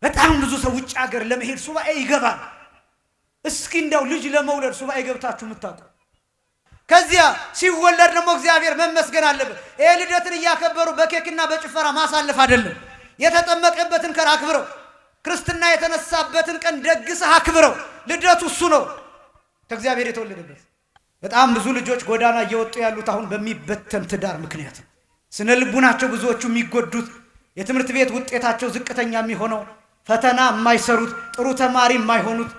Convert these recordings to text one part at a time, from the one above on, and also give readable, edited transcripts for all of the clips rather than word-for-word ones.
በጣም ብዙ ሰው ውጭ ሀገር ለመሄድ ሱባኤ ይገባል። እስኪ እንደው ልጅ ለመውለድ ሱባኤ ገብታችሁ የምታውቁ ከዚያ ሲወለድ ደግሞ እግዚአብሔር መመስገን አለበት። ይሄ ልደትን እያከበሩ በኬክና በጭፈራ ማሳለፍ አይደለም። የተጠመቀበትን ቀን አክብረው፣ ክርስትና የተነሳበትን ቀን ደግሰህ አክብረው። ልደቱ እሱ ነው፣ ከእግዚአብሔር የተወለደበት። በጣም ብዙ ልጆች ጎዳና እየወጡ ያሉት አሁን በሚበተን ትዳር ምክንያት ነው። ስነ ልቡናቸው ብዙዎቹ የሚጎዱት፣ የትምህርት ቤት ውጤታቸው ዝቅተኛ የሚሆነው፣ ፈተና የማይሰሩት፣ ጥሩ ተማሪ የማይሆኑት፣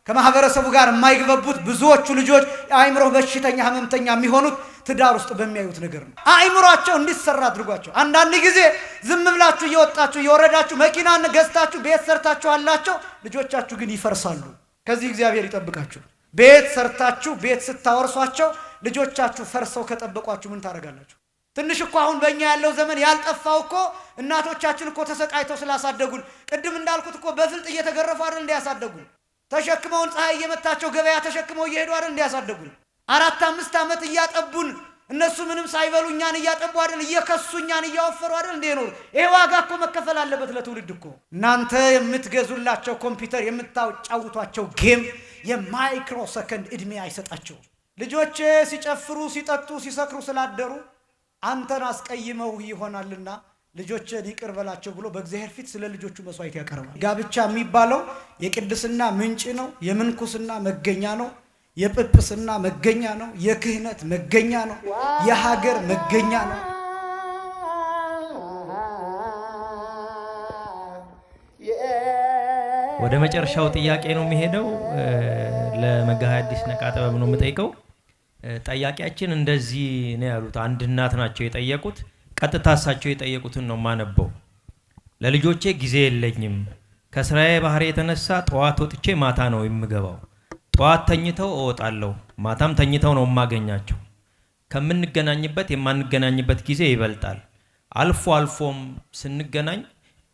ከማህበረሰቡ ጋር የማይግባቡት ብዙዎቹ ልጆች አእምሮ በሽተኛ ህመምተኛ የሚሆኑት ትዳር ውስጥ በሚያዩት ነገር ነው። አእምሮአቸው እንዲሰራ አድርጓቸው። አንዳንድ ጊዜ ዝም ብላችሁ እየወጣችሁ እየወረዳችሁ መኪናን ገዝታችሁ ቤት ሰርታችሁ አላቸው፣ ልጆቻችሁ ግን ይፈርሳሉ። ከዚህ እግዚአብሔር ይጠብቃችሁ። ቤት ሰርታችሁ ቤት ስታወርሷቸው ልጆቻችሁ ፈርሰው ከጠበቋችሁ ምን ታደርጋላችሁ? ትንሽ እኮ አሁን በእኛ ያለው ዘመን ያልጠፋው እኮ እናቶቻችን እኮ ተሰቃይተው ስላሳደጉን፣ ቅድም እንዳልኩት እኮ በፍልጥ እየተገረፉ አይደል እንዲያሳደጉን፣ ተሸክመውን ፀሐይ እየመታቸው ገበያ ተሸክመው እየሄዱ አይደል እንዲያሳደጉን፣ 4-5 ዓመት እያጠቡን እነሱ ምንም ሳይበሉ እኛን እያጠቡ አይደል እየከሱ እኛን እያወፈሩ አይደል እንዲኖሩ። ይሄ ዋጋ እኮ መከፈል አለበት ለትውልድ እኮ። እናንተ የምትገዙላቸው ኮምፒውተር፣ የምታጫውቷቸው ጌም የማይክሮ ሰከንድ እድሜ አይሰጣቸው። ልጆች ሲጨፍሩ ሲጠጡ ሲሰክሩ ስላደሩ አንተን አስቀይመው ይሆናልና ልጆችን ይቅር በላቸው ብሎ በእግዚአብሔር ፊት ስለ ልጆቹ መስዋዕት ያቀርባል። ጋብቻ የሚባለው የቅድስና ምንጭ ነው፣ የምንኩስና መገኛ ነው፣ የጵጵስና መገኛ ነው፣ የክህነት መገኛ ነው፣ የሀገር መገኛ ነው። ወደ መጨረሻው ጥያቄ ነው የሚሄደው። ለመጋቢ ሐዲስ ነቃ ጥበብ ነው የምጠይቀው። ጠያቂያችን እንደዚህ ነው ያሉት። አንድ እናት ናቸው የጠየቁት። ቀጥታ እሳቸው የጠየቁትን ነው ማነበው። ለልጆቼ ጊዜ የለኝም። ከስራዬ ባህሪ የተነሳ ጠዋት ወጥቼ ማታ ነው የምገባው። ጠዋት ተኝተው እወጣለሁ፣ ማታም ተኝተው ነው የማገኛቸው። ከምንገናኝበት የማንገናኝበት ጊዜ ይበልጣል። አልፎ አልፎም ስንገናኝ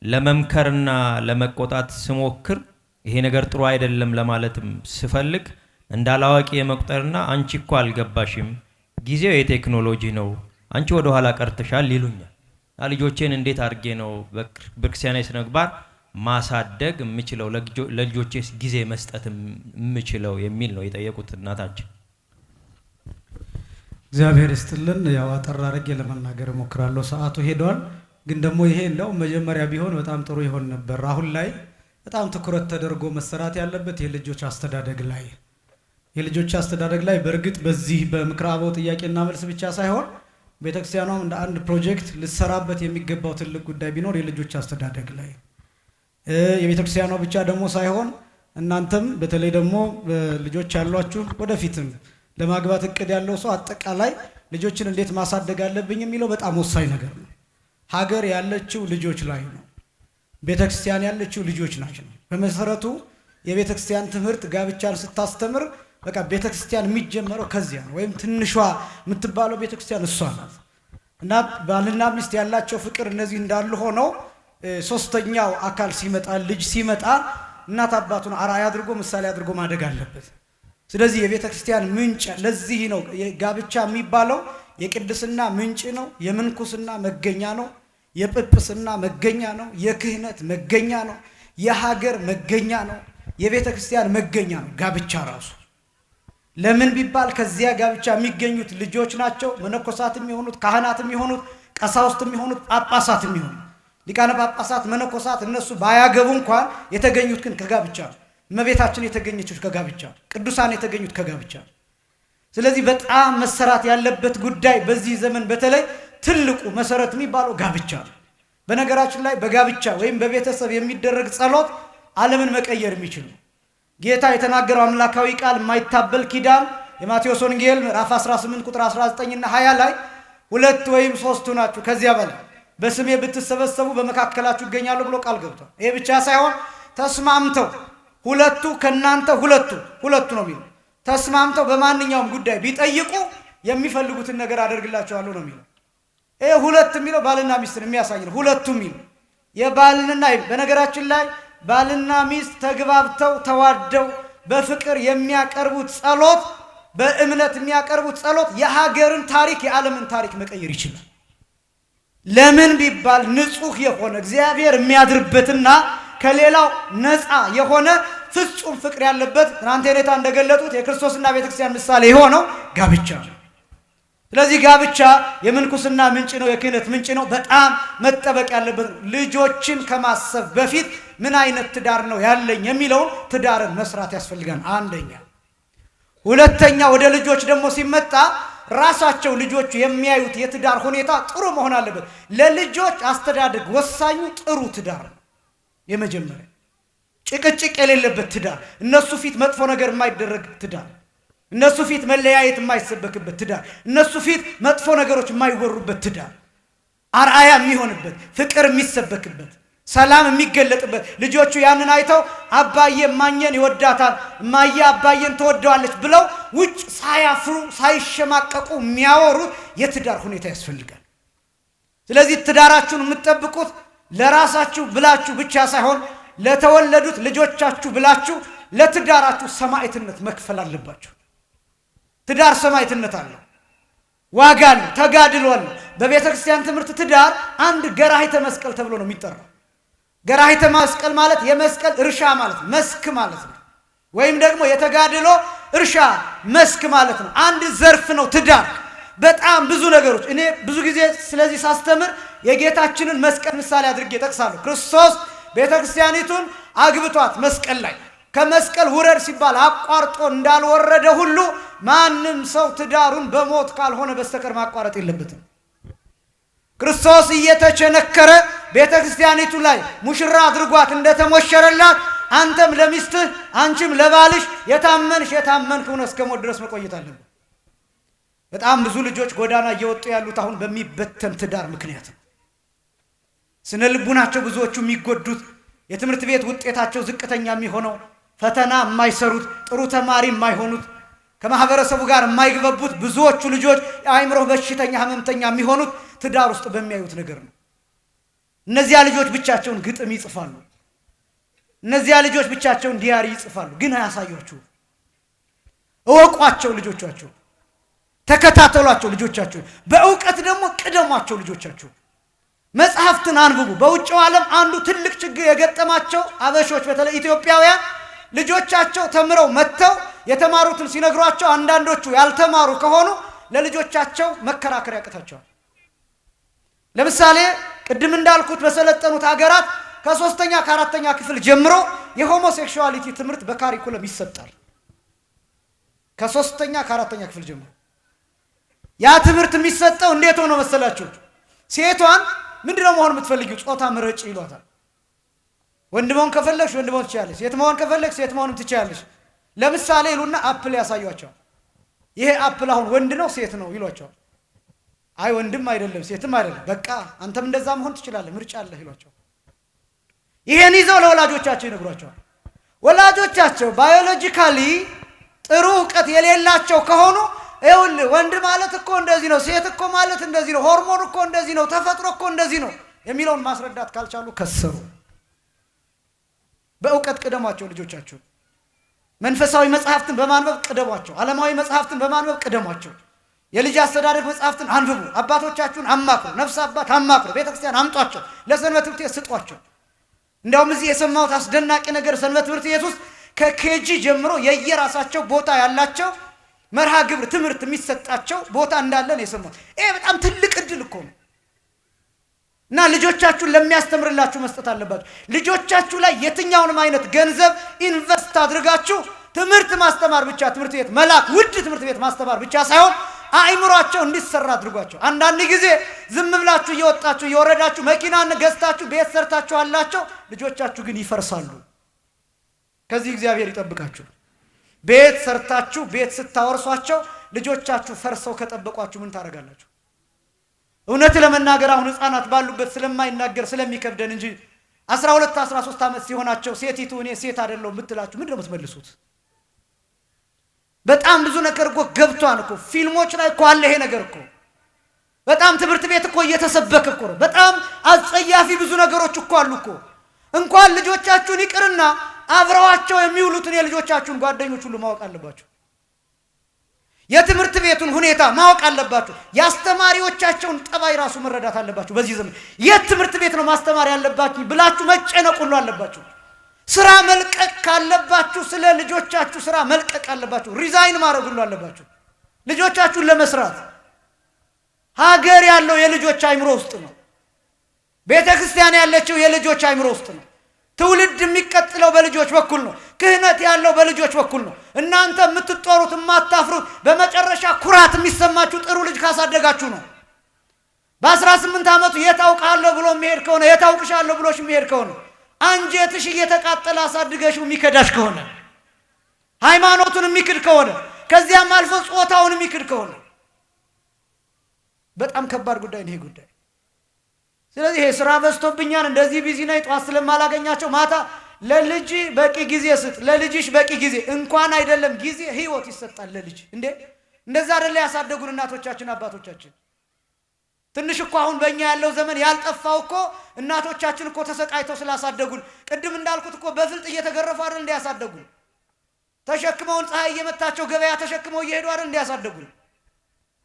ለመምከርና ለመቆጣት ስሞክር ይሄ ነገር ጥሩ አይደለም ለማለትም ስፈልግ እንዳላዋቂ የመቁጠርና አንቺ እኮ አልገባሽም፣ ጊዜው የቴክኖሎጂ ነው፣ አንቺ ወደ ኋላ ቀርተሻል ይሉኛል። ልጆቼን እንዴት አድርጌ ነው በክርስቲያናዊ ስነ ምግባር ማሳደግ የምችለው፣ ለልጆቼ ጊዜ መስጠት የምችለው የሚል ነው የጠየቁት እናታችን። እግዚአብሔር ይስጥልን። ያው አጠር አድርጌ ለመናገር እሞክራለሁ፣ ሰዓቱ ሄዷል። ግን ደግሞ ይሄ እንደው መጀመሪያ ቢሆን በጣም ጥሩ ይሆን ነበር። አሁን ላይ በጣም ትኩረት ተደርጎ መሰራት ያለበት የልጆች አስተዳደግ ላይ የልጆች አስተዳደግ ላይ በእርግጥ በዚህ በምክረ አበው ጥያቄና መልስ ብቻ ሳይሆን ቤተክርስቲያኗም እንደ አንድ ፕሮጀክት ልሰራበት የሚገባው ትልቅ ጉዳይ ቢኖር የልጆች አስተዳደግ ላይ የቤተክርስቲያኗ ብቻ ደግሞ ሳይሆን እናንተም በተለይ ደግሞ ልጆች ያሏችሁ ወደፊትም ለማግባት እቅድ ያለው ሰው አጠቃላይ ልጆችን እንዴት ማሳደግ አለብኝ የሚለው በጣም ወሳኝ ነገር ነው። ሀገር ያለችው ልጆች ላይ ነው። ቤተክርስቲያን ያለችው ልጆች ናቸው። በመሰረቱ የቤተክርስቲያን ትምህርት ጋብቻን ስታስተምር በቃ ቤተክርስቲያን የሚጀመረው ከዚያ ነው። ወይም ትንሿ የምትባለው ቤተክርስቲያን እሷ ናት። እና ባልና ሚስት ያላቸው ፍቅር እነዚህ እንዳሉ ሆነው ሶስተኛው አካል ሲመጣ ልጅ ሲመጣ እናት አባቱን አርአያ አድርጎ ምሳሌ አድርጎ ማደግ አለበት። ስለዚህ የቤተክርስቲያን ምንጭ ለዚህ ነው። ጋብቻ የሚባለው የቅድስና ምንጭ ነው፣ የምንኩስና መገኛ ነው፣ የጵጵስና መገኛ ነው፣ የክህነት መገኛ ነው፣ የሀገር መገኛ ነው፣ የቤተክርስቲያን መገኛ ነው ጋብቻ ራሱ። ለምን ቢባል ከዚያ ጋብቻ የሚገኙት ልጆች ናቸው። መነኮሳትም የሆኑት ካህናትም የሆኑት ቀሳውስትም የሆኑት ጳጳሳትም የሆኑት ሊቃነ ጳጳሳት መነኮሳት እነሱ ባያገቡ እንኳን የተገኙት ግን ከጋብቻ ነው። እመቤታችን የተገኘችው ከጋብቻ፣ ቅዱሳን የተገኙት ከጋብቻ። ስለዚህ በጣም መሰራት ያለበት ጉዳይ በዚህ ዘመን በተለይ ትልቁ መሰረት የሚባለው ጋብቻ ነው። በነገራችን ላይ በጋብቻ ወይም በቤተሰብ የሚደረግ ጸሎት ዓለምን መቀየር የሚችል ነው። ጌታ የተናገረው አምላካዊ ቃል የማይታበል ኪዳን የማቴዎስ ወንጌል ምዕራፍ 18 ቁጥር 19 እና 20 ላይ 2 ወይም 3 ናችሁ ከዚያ በላይ በስሜ ብትሰበሰቡ በመካከላችሁ ይገኛሉ ብሎ ቃል ገብቷል። ይሄ ብቻ ሳይሆን ተስማምተው ሁለቱ ከናንተ ሁለቱ ነው የሚለው። ተስማምተው በማንኛውም ጉዳይ ቢጠይቁ የሚፈልጉትን ነገር አደርግላቸዋለሁ ነው የሚለው። ይሄ ሁለት የሚለው ባልና ሚስትን የሚያሳይ ነው። ሁለቱ የሚለው የባልና በነገራችን ላይ ባልና ሚስት ተግባብተው ተዋደው በፍቅር የሚያቀርቡት ጸሎት፣ በእምነት የሚያቀርቡት ጸሎት የሀገርን ታሪክ የዓለምን ታሪክ መቀየር ይችላል። ለምን ቢባል ንጹህ የሆነ እግዚአብሔር የሚያድርበትና ከሌላው ነፃ የሆነ ፍጹም ፍቅር ያለበት ትናንት የኔታ እንደገለጡት የክርስቶስና ቤተክርስቲያን ምሳሌ የሆነው ጋብቻ። ስለዚህ ጋብቻ የምንኩስና ምንጭ ነው፣ የክህነት ምንጭ ነው። በጣም መጠበቅ ያለበት ልጆችን ከማሰብ በፊት ምን አይነት ትዳር ነው ያለኝ የሚለውን ትዳርን መስራት ያስፈልጋል። አንደኛ። ሁለተኛ ወደ ልጆች ደግሞ ሲመጣ ራሳቸው ልጆቹ የሚያዩት የትዳር ሁኔታ ጥሩ መሆን አለበት። ለልጆች አስተዳደግ ወሳኙ ጥሩ ትዳር ነው። የመጀመሪያ ጭቅጭቅ የሌለበት ትዳር፣ እነሱ ፊት መጥፎ ነገር የማይደረግ ትዳር፣ እነሱ ፊት መለያየት የማይሰበክበት ትዳር፣ እነሱ ፊት መጥፎ ነገሮች የማይወሩበት ትዳር፣ አርአያ የሚሆንበት፣ ፍቅር የሚሰበክበት፣ ሰላም የሚገለጥበት፣ ልጆቹ ያንን አይተው አባዬ እማኘን ይወዳታል፣ እማዬ አባዬን ትወደዋለች ብለው ውጭ ሳያፍሩ ሳይሸማቀቁ የሚያወሩት የትዳር ሁኔታ ያስፈልጋል። ስለዚህ ትዳራችሁን የምትጠብቁት ለራሳችሁ ብላችሁ ብቻ ሳይሆን ለተወለዱት ልጆቻችሁ ብላችሁ ለትዳራችሁ ሰማዕትነት መክፈል አለባችሁ። ትዳር ሰማዕትነት አለው፣ ዋጋ አለው፣ ተጋድሎ አለው። በቤተ ክርስቲያን ትምህርት ትዳር አንድ ገራሂተ መስቀል ተብሎ ነው የሚጠራው። ገራሂተ መስቀል ማለት የመስቀል እርሻ ማለት መስክ ማለት ነው። ወይም ደግሞ የተጋድሎ እርሻ መስክ ማለት ነው። አንድ ዘርፍ ነው ትዳር። በጣም ብዙ ነገሮች እኔ ብዙ ጊዜ ስለዚህ ሳስተምር የጌታችንን መስቀል ምሳሌ አድርጌ ጠቅሳለሁ። ክርስቶስ ቤተ ክርስቲያኒቱን አግብቷት መስቀል ላይ ከመስቀል ውረድ ሲባል አቋርጦ እንዳልወረደ ሁሉ ማንም ሰው ትዳሩን በሞት ካልሆነ በስተቀር ማቋረጥ የለበትም። ክርስቶስ እየተቸነከረ ቤተ ክርስቲያኒቱ ላይ ሙሽራ አድርጓት እንደተሞሸረላት አንተም ለሚስትህ አንቺም ለባልሽ የታመንክ ሆነ እስከ ሞት ድረስ መቆየት አለበት። በጣም ብዙ ልጆች ጎዳና እየወጡ ያሉት አሁን በሚበተን ትዳር ምክንያት ነው። ስነ ልቡናቸው ብዙዎቹ የሚጎዱት፣ የትምህርት ቤት ውጤታቸው ዝቅተኛ የሚሆነው፣ ፈተና የማይሰሩት፣ ጥሩ ተማሪ የማይሆኑት፣ ከማህበረሰቡ ጋር የማይግባቡት ብዙዎቹ ልጆች የአእምሮ በሽተኛ ህመምተኛ የሚሆኑት ትዳር ውስጥ በሚያዩት ነገር ነው። እነዚያ ልጆች ብቻቸውን ግጥም ይጽፋሉ። እነዚያ ልጆች ብቻቸውን ዲያሪ ይጽፋሉ፣ ግን አያሳዩአችሁ። እወቋቸው፣ ልጆቻቸው ተከታተሏቸው፣ ልጆቻቸው በእውቀት ደግሞ ቅደሟቸው። ልጆቻቸው መጽሐፍትን አንብቡ። በውጭው ዓለም አንዱ ትልቅ ችግር የገጠማቸው አበሾች በተለይ ኢትዮጵያውያን ልጆቻቸው ተምረው መጥተው የተማሩትን ሲነግሯቸው አንዳንዶቹ ያልተማሩ ከሆኑ ለልጆቻቸው መከራከር ያቅታቸዋል። ለምሳሌ ቅድም እንዳልኩት በሰለጠኑት ሀገራት ከ3ኛ ከ4ኛ ክፍል ጀምሮ የሆሞሴክሹዋሊቲ ትምህርት በካሪኩለም ይሰጣል። ከ3ኛ ከ4ኛ ክፍል ጀምሮ ያ ትምህርት የሚሰጠው እንዴት ሆኖ መሰላችሁ? ሴቷን ምንድነው መሆን የምትፈልጊው? ጾታ ምረጭ ይሏታል። ወንድ መሆን ከፈለግሽ ወንድ መሆን ትችያለሽ፣ ሴት መሆን ከፈለግሽ ሴት መሆን ትችያለሽ። ለምሳሌ ይሉና አፕል ያሳዩአቸዋል። ይሄ አፕል አሁን ወንድ ነው ሴት ነው ይሏቸዋል። አይ ወንድም አይደለም ሴትም አይደለም፣ በቃ አንተም እንደዛ መሆን ትችላለህ፣ ምርጫ አለህ ይሏቸዋል። ይሄን ይዘው ለወላጆቻቸው ይነግሯቸዋል። ወላጆቻቸው ባዮሎጂካሊ ጥሩ ዕውቀት የሌላቸው ከሆኑ ይኸውልህ ወንድ ማለት እኮ እንደዚህ ነው፣ ሴት እኮ ማለት እንደዚህ ነው፣ ሆርሞን እኮ እንደዚህ ነው፣ ተፈጥሮ እኮ እንደዚህ ነው የሚለውን ማስረዳት ካልቻሉ ከሰሩ። በእውቀት ቅደሟቸው ልጆቻቸው። መንፈሳዊ መጽሐፍትን በማንበብ ቅደሟቸው። ዓለማዊ መጽሐፍትን በማንበብ ቅደሟቸው። የልጅ አስተዳደግ መጽሐፍትን አንብቡ። አባቶቻችሁን አማክሩ። ነፍስ አባት አማክሩ። ቤተክርስቲያን አምጧቸው። ለሰንበት ትምህርት ቤት ስጧቸው። እንዲያውም እዚህ የሰማሁት አስደናቂ ነገር ሰንበት ትምህርት ቤት ውስጥ ከኬጂ ጀምሮ የየራሳቸው ቦታ ያላቸው መርሃ ግብር ትምህርት የሚሰጣቸው ቦታ እንዳለን የሰማሁት። ይሄ በጣም ትልቅ እድል እኮ ነው። እና ልጆቻችሁን ለሚያስተምርላችሁ መስጠት አለባችሁ። ልጆቻችሁ ላይ የትኛውንም አይነት ገንዘብ ኢንቨስት አድርጋችሁ ትምህርት ማስተማር ብቻ ትምህርት ቤት መላክ ውድ ትምህርት ቤት ማስተማር ብቻ ሳይሆን አእምሯቸው እንዲሰራ አድርጓቸው። አንዳንድ ጊዜ ዝም ብላችሁ እየወጣችሁ እየወረዳችሁ መኪናን ገዝታችሁ ቤት ሰርታችሁ አላቸው፣ ልጆቻችሁ ግን ይፈርሳሉ። ከዚህ እግዚአብሔር ይጠብቃችሁ። ቤት ሰርታችሁ ቤት ስታወርሷቸው ልጆቻችሁ ፈርሰው ከጠበቋችሁ ምን ታደርጋላችሁ? እውነት ለመናገር አሁን ህፃናት ባሉበት ስለማይናገር ስለሚከብደን እንጂ 12 13 ዓመት ሲሆናቸው ሴቲቱ እኔ ሴት አይደለሁም ብትላችሁ ምንድን ነው የምትመልሱት? በጣም ብዙ ነገር እኮ ገብቷን እኮ ፊልሞች ላይ እኮ አለ ይሄ ነገር እኮ። በጣም ትምህርት ቤት እኮ እየተሰበከ እኮ ነው። በጣም አጸያፊ ብዙ ነገሮች እኮ አሉ እኮ። እንኳን ልጆቻችሁን ይቅርና አብረዋቸው የሚውሉትን የልጆቻችሁን ጓደኞች ሁሉ ማወቅ አለባችሁ። የትምህርት ቤቱን ሁኔታ ማወቅ አለባችሁ። የአስተማሪዎቻቸውን ጠባይ ራሱ መረዳት አለባችሁ። በዚህ ዘመን የትምህርት ቤት ነው ማስተማር ያለባችሁ ብላችሁ መጨነቅ ሁሉ አለባችሁ። ስራ መልቀቅ ካለባችሁ ስለ ልጆቻችሁ ስራ መልቀቅ አለባችሁ። ሪዛይን ማድረግ ሁሉ አለባችሁ ልጆቻችሁን ለመስራት። ሀገር ያለው የልጆች አይምሮ ውስጥ ነው። ቤተክርስቲያን ያለችው የልጆች አይምሮ ውስጥ ነው። ትውልድ የሚቀጥለው በልጆች በኩል ነው። ክህነት ያለው በልጆች በኩል ነው። እናንተ የምትጦሩት የማታፍሩት በመጨረሻ ኩራት የሚሰማችሁ ጥሩ ልጅ ካሳደጋችሁ ነው። በ18 ዓመቱ የታውቃለሁ ብሎ የሚሄድ ከሆነ የታውቅሻለሁ ብሎሽ የሚሄድ ከሆነ አንጀትሽ እየተቃጠለ አሳድገሽው የሚከዳሽ ከሆነ ሃይማኖቱን የሚክድ ከሆነ ከዚያም አልፎ ጾታውን የሚክድ ከሆነ በጣም ከባድ ጉዳይ ነው ይሄ ጉዳይ። ስለዚህ ይሄ ስራ በዝቶብኛል እንደዚህ ቢዚ ነኝ ጧት ስለማላገኛቸው ማታ ለልጅ በቂ ጊዜ ስጥ፣ ለልጅሽ በቂ ጊዜ እንኳን አይደለም ጊዜ ህይወት ይሰጣል ለልጅ። እንደዛ አይደለ ያሳደጉን እናቶቻችን አባቶቻችን። ትንሽ እኮ አሁን በእኛ ያለው ዘመን ያልጠፋው እኮ እናቶቻችን እኮ ተሰቃይተው ስላሳደጉን። ቅድም እንዳልኩት እኮ በፍልጥ እየተገረፉ አይደል እንዲያሳደጉን፣ ተሸክመውን ፀሐይ እየመታቸው ገበያ ተሸክመው እየሄዱ አይደል እንዲያሳደጉን።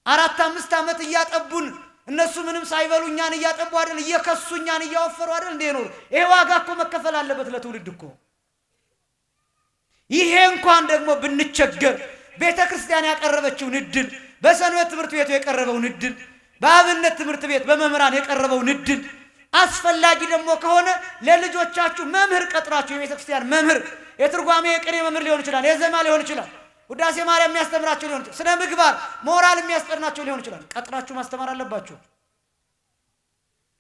4-5 ዓመት እያጠቡን እነሱ ምንም ሳይበሉ እኛን እያጠቡ አይደል እየከሱ እኛን እያወፈሩ አይደል እንደኖሩ። ይሄ ዋጋ እኮ መከፈል አለበት ለትውልድ እኮ። ይሄ እንኳን ደግሞ ብንቸገር ቤተክርስቲያን ያቀረበችውን እድል፣ በሰንበት ትምህርት ቤቱ የቀረበውን እድል፣ በአብነት ትምህርት ቤት በመምህራን የቀረበውን እድል አስፈላጊ ደግሞ ከሆነ ለልጆቻችሁ መምህር ቀጥራችሁ የቤተክርስቲያን መምህር የትርጓሜ የቅኔ መምህር ሊሆን ይችላል፣ የዜማ ሊሆን ይችላል፣ ውዳሴ ማርያም የሚያስተምራቸው ሊሆን ይችላል፣ ስነ ምግባር ሞራል የሚያስጠናቸው ሊሆን ይችላል። ቀጥራችሁ ማስተማር አለባችሁ።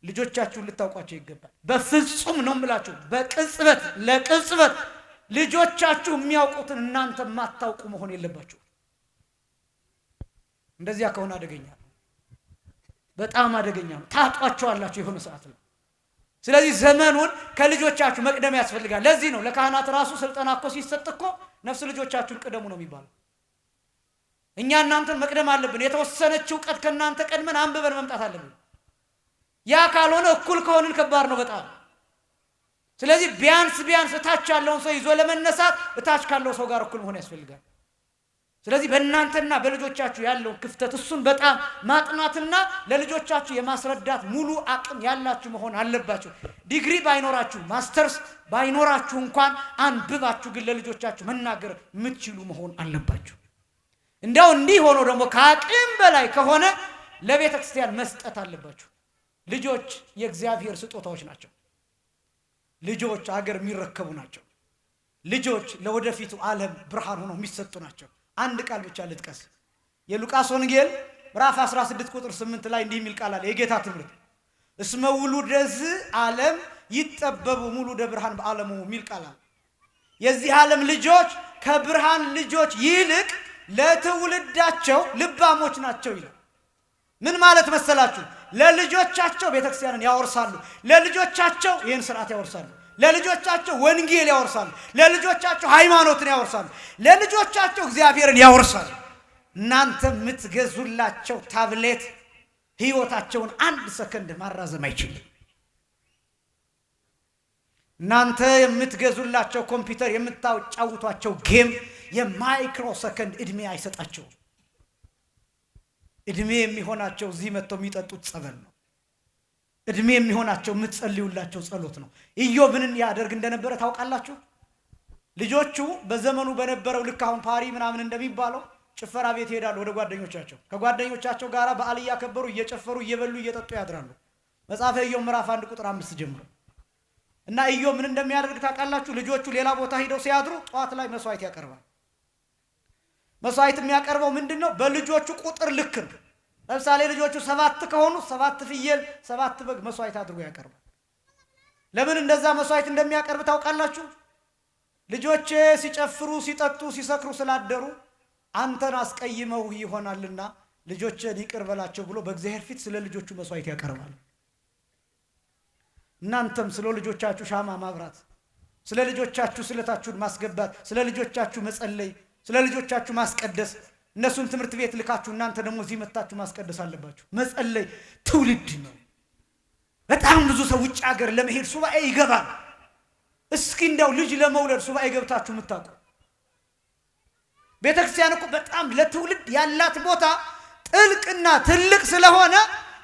ልጆቻችሁን ልታውቋቸው ይገባል። በፍጹም ነው የምላችሁ። በቅጽበት ለቅጽበት ልጆቻችሁ የሚያውቁትን እናንተ ማታውቁ መሆን የለባችሁ። እንደዚያ ከሆነ አደገኛ ነው፣ በጣም አደገኛ ነው። ታጧቸዋላችሁ የሆነ ሰዓት ነው። ስለዚህ ዘመኑን ከልጆቻችሁ መቅደም ያስፈልጋል። ለዚህ ነው ለካህናት ራሱ ስልጠና እኮ ሲሰጥ እኮ ነፍስ ልጆቻችሁን ቅደሙ ነው የሚባለው። እኛ እናንተን መቅደም አለብን። የተወሰነች ዕውቀት ከናንተ ቀድመን አንብበን መምጣት አለብን። ያ ካልሆነ እኩል ከሆነን ከባድ ነው በጣም። ስለዚህ ቢያንስ እታች ያለውን ሰው ይዞ ለመነሳት እታች ካለው ሰው ጋር እኩል መሆን ያስፈልጋል። ስለዚህ በእናንተና በልጆቻችሁ ያለው ክፍተት እሱን በጣም ማጥናትና ለልጆቻችሁ የማስረዳት ሙሉ አቅም ያላችሁ መሆን አለባችሁ። ዲግሪ ባይኖራችሁ ማስተርስ ባይኖራችሁ እንኳን አንብባችሁ ግን ለልጆቻችሁ መናገር የምትችሉ መሆን አለባችሁ። እንደው እንዲህ ሆኖ ደግሞ ከአቅም በላይ ከሆነ ለቤተ ክርስቲያን መስጠት አለባችሁ። ልጆች የእግዚአብሔር ስጦታዎች ናቸው። ልጆች አገር የሚረከቡ ናቸው። ልጆች ለወደፊቱ ዓለም ብርሃን ሆነው የሚሰጡ ናቸው። አንድ ቃል ብቻ ልጥቀስ። የሉቃስ ወንጌል ምዕራፍ 16 ቁጥር 8 ላይ እንዲህ የሚል ቃል አለ። የጌታ ትምህርት እስመ ውሉደዝ ዓለም ይጠበቡ ሙሉደ ብርሃን በዓለሙ የሚል ቃል አለ። የዚህ ዓለም ልጆች ከብርሃን ልጆች ይልቅ ለትውልዳቸው ልባሞች ናቸው ይላል። ምን ማለት መሰላችሁ? ለልጆቻቸው ቤተክርስቲያንን ያወርሳሉ። ለልጆቻቸው ይህን ስርዓት ያወርሳሉ። ለልጆቻቸው ወንጌል ያወርሳሉ። ለልጆቻቸው ሃይማኖትን ያወርሳሉ። ለልጆቻቸው እግዚአብሔርን ያወርሳሉ። እናንተ የምትገዙላቸው ታብሌት ህይወታቸውን 1 ሰከንድ ማራዘም አይችልም። እናንተ የምትገዙላቸው ኮምፒውተር፣ የምታጫውቷቸው ጌም የማይክሮ ሰከንድ እድሜ አይሰጣቸው። እድሜ የሚሆናቸው እዚህ መጥተው የሚጠጡት ጸበል ነው። እድሜ የሚሆናቸው የምትጸልዩላቸው ጸሎት ነው። ኢዮብ ምንን ያደርግ እንደነበረ ታውቃላችሁ? ልጆቹ በዘመኑ በነበረው ልክ አሁን ፓሪ ምናምን እንደሚባለው ጭፈራ ቤት ይሄዳሉ ወደ ጓደኞቻቸው። ከጓደኞቻቸው ጋር በዓል እያከበሩ እየጨፈሩ እየበሉ እየጠጡ ያድራሉ። መጽሐፈ ኢዮብ ምዕራፍ 1 ቁጥር 5 ጀምሮ እና ኢዮብ ምን እንደሚያደርግ ታውቃላችሁ? ልጆቹ ሌላ ቦታ ሄደው ሲያድሩ ጧት ላይ መስዋዕት ያቀርባል። መስዋዕት የሚያቀርበው ምንድነው? በልጆቹ ቁጥር ልክ ነው። ለምሳሌ ልጆቹ 7 ከሆኑ 7 ፍየል 7 በግ መስዋዕት አድርጎ ያቀርባል። ለምን እንደዛ መስዋዕት እንደሚያቀርብ ታውቃላችሁ? ልጆቼ ሲጨፍሩ ሲጠጡ ሲሰክሩ ስላደሩ አንተን አስቀይመው ይሆናልና ልጆቼን ይቅር በላቸው ብሎ በእግዚአብሔር ፊት ስለ ልጆቹ መስዋዕት ያቀርባል። እናንተም ስለ ልጆቻችሁ ሻማ ማብራት፣ ስለ ልጆቻችሁ ስለታችሁን ማስገባት፣ ስለ ልጆቻችሁ መጸለይ፣ ስለ ልጆቻችሁ ማስቀደስ፣ እነሱን ትምህርት ቤት ልካችሁ እናንተ ደግሞ እዚህ መጣችሁ ማስቀደስ አለባችሁ። መጸለይ ትውልድ ነው። በጣም ብዙ ሰው ውጭ ሀገር ለመሄድ ሱባኤ ይገባል። እስኪ እንደው ልጅ ለመውለድ ሱባኤ ገብታችሁ የምታውቁ ቤተክርስቲያን እኮ በጣም ለትውልድ ያላት ቦታ ጥልቅና ትልቅ ስለሆነ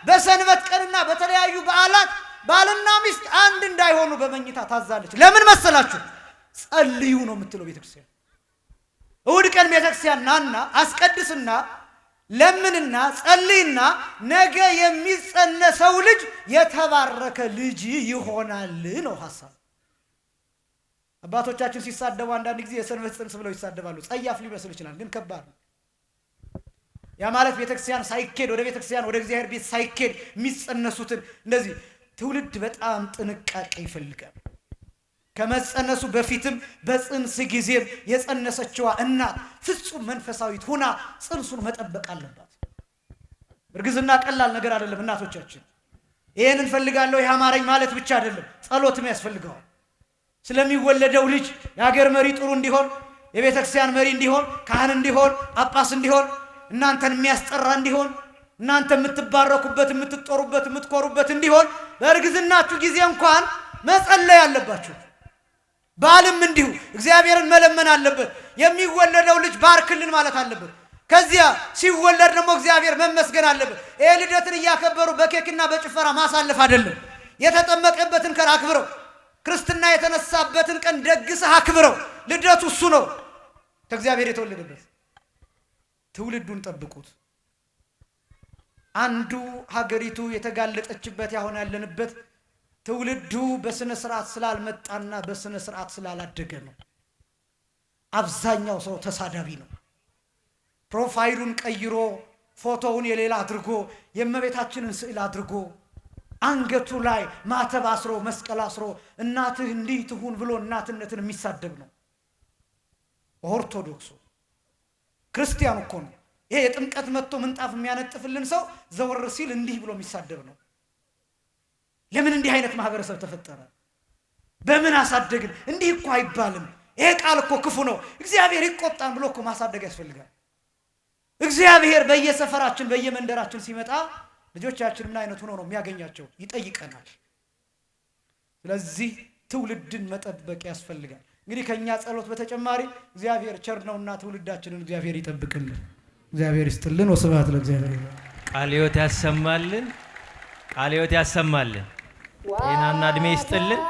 በሰንበት ቀንና በተለያዩ በዓላት ባልና ሚስት አንድ እንዳይሆኑ በመኝታ ታዛለች። ለምን መሰላችሁ? ጸልዩ ነው የምትለው ቤተክርስቲያን። እሑድ ቀን ቤተክርስቲያን ናና አስቀድስና ለምንና ጸልይና ነገ የሚጸነሰው ልጅ የተባረከ ልጅ ይሆናል ነው ሐሳብ። አባቶቻችን ሲሳደቡ አንዳንድ ጊዜ የሰንበት ጽንስ ብለው ይሳደባሉ። ጸያፍ ሊመስል ይችላል፣ ግን ከባድ ነው። ያ ማለት ቤተክርስቲያን ሳይኬድ ወደ ቤተክርስቲያን ወደ እግዚአብሔር ቤት ሳይኬድ የሚጸነሱትን እንደዚህ ትውልድ በጣም ጥንቃቄ ይፈልጋል። ከመጸነሱ በፊትም በጽንስ ጊዜም የጸነሰችዋ እናት ፍጹም መንፈሳዊት ሆና ጽንሱን መጠበቅ አለባት። እርግዝና ቀላል ነገር አይደለም እናቶቻችን። ይሄን እንፈልጋለሁ ያማረኝ ማለት ብቻ አይደለም፣ ጸሎትም ያስፈልገዋል። ስለሚወለደው ልጅ የሀገር መሪ ጥሩ እንዲሆን፣ የቤተክርስቲያን መሪ እንዲሆን፣ ካህን እንዲሆን፣ ጳጳስ እንዲሆን፣ እናንተን የሚያስጠራ እንዲሆን፣ እናንተ የምትባረኩበት የምትጦሩበት የምትኮሩበት እንዲሆን በእርግዝናችሁ ጊዜ እንኳን መጸለይ አለባችሁ። ባልም እንዲሁ እግዚአብሔርን መለመን አለበት። የሚወለደው ልጅ ባርክልን ማለት አለበት። ከዚያ ሲወለድ ደግሞ እግዚአብሔር መመስገን አለበት። ይሄ ልደትን እያከበሩ በኬክና በጭፈራ ማሳለፍ አይደለም። የተጠመቀበትን ቀን አክብረው፣ ክርስትና የተነሳበትን ቀን ደግሰህ አክብረው። ልደቱ እሱ ነው፣ ከእግዚአብሔር የተወለደበት። ትውልዱን ጠብቁት። አንዱ ሀገሪቱ የተጋለጠችበት ያሆነ ያለንበት ትውልዱ በስነ ስርዓት ስላልመጣና በስነ ስርዓት ስላላደገ ነው። አብዛኛው ሰው ተሳዳቢ ነው። ፕሮፋይሉን ቀይሮ ፎቶውን የሌላ አድርጎ የእመቤታችንን ስዕል አድርጎ አንገቱ ላይ ማተብ አስሮ መስቀል አስሮ እናትህ እንዲህ ትሁን ብሎ እናትነትን የሚሳደብ ነው። ኦርቶዶክሱ ክርስቲያኑ እኮ ነው። ይሄ የጥምቀት መጥቶ ምንጣፍ የሚያነጥፍልን ሰው ዘወር ሲል እንዲህ ብሎ የሚሳደብ ነው። ለምን እንዲህ አይነት ማህበረሰብ ተፈጠረ? በምን አሳደግን? እንዲህ እኮ አይባልም። ይሄ ቃል እኮ ክፉ ነው፣ እግዚአብሔር ይቆጣን ብሎ እኮ ማሳደግ ያስፈልጋል። እግዚአብሔር በየሰፈራችን በየመንደራችን ሲመጣ ልጆቻችን ምን አይነት ሆኖ ነው የሚያገኛቸው? ይጠይቀናል። ስለዚህ ትውልድን መጠበቅ ያስፈልጋል። እንግዲህ ከኛ ጸሎት በተጨማሪ እግዚአብሔር ቸር ነውና ትውልዳችንን እግዚአብሔር ይጠብቅልን። እግዚአብሔር ይስጥልን። ወስብሐት ለእግዚአብሔር። ቃለ ሕይወት ያሰማልን። ቃለ ሕይወት ያሰማልን። ጤናና እድሜ ይስጥልን።